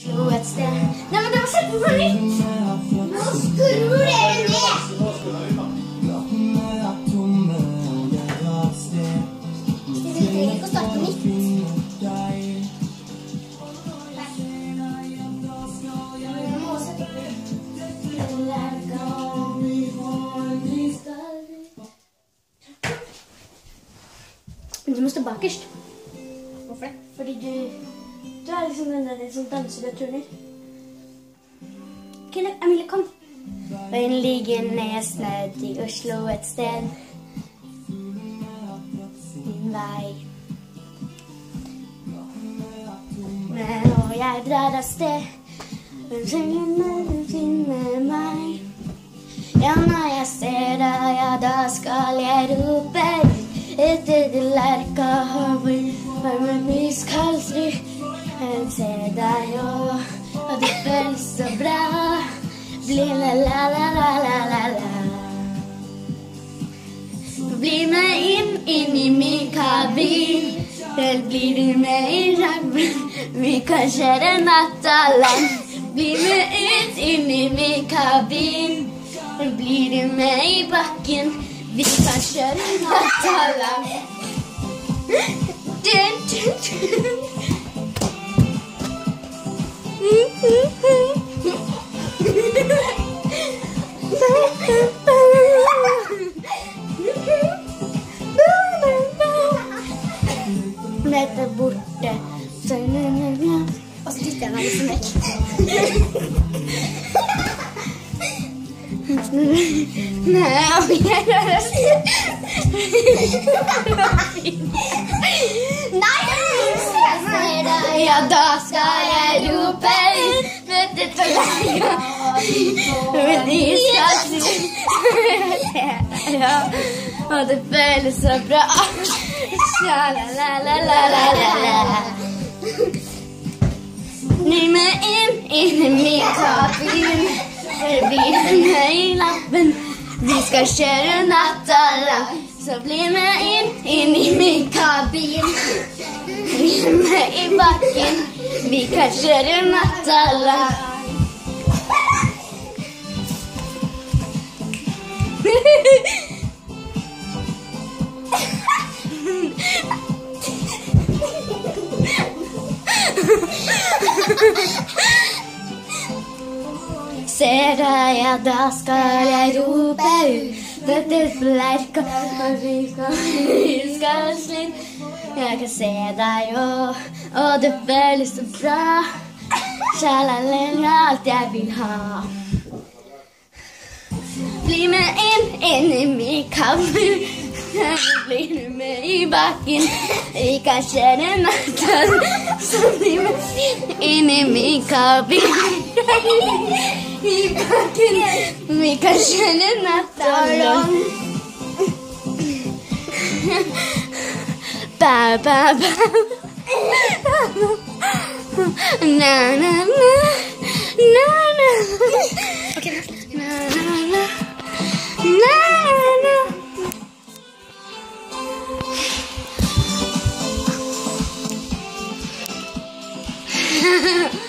Slå et sted. Nei, men det var sett på nytt! Nå skrur dere ned! Vi trenger ikke å starte på nytt. Jeg må sette på nytt. Men du må stå bakerst. Hvorfor det? Fordi du er liksom den der som danser og turner. Ok, Emilie, kom. Veien ligger ned i Oslo et sted. Din vei. Men når jeg drar av sted, hvem trenger du finne meg? Ja, når jeg ser deg, ja, da skal jeg rope etter det lerka over varmen iskald stryk. Jeg ser deg, og det føles så bra. Bli med la la la la la la. Bli med inn i min kabin. Vel blir du med i ragmen. Vi kan kjøre natta lang. Bli med ut inn i min kabin. Vel blir du med i bakken. Vi kan kjøre natta lang. Dun, dun, dun. Dette borte. Og så dytter jeg meg liksom vekk. Nei, jeg rører seg. Nei, jeg ser deg. Ja, da skal jeg rope ut. Vet du for deg, men de skal si. Ja, og det føles så bra. Sja-la-la-la-la-la-la. Bli med inn i min kabin. Det blir med i lappen. Vi skal kjøre natta lang. Så bli med inn i min kabin. Bli med i bakken. Vi kan kjøre natta lang. Ser deg, ja, da skal jeg rope ut. Dette flerka, og vi skal slitt. Jeg kan se deg, og det føles så bra. Sjalalala, alt jeg vil ha. Bli med inn i min kabin. Blir du med i bakken. Vi kan kjøre natta. Så bli med inn i min kabin. I bakken. Vi kan kjøre natta lang. Ba, ba, ba. Na, na, na. Na, na. Ok, na, na, na. Na, na. Ha ha ha.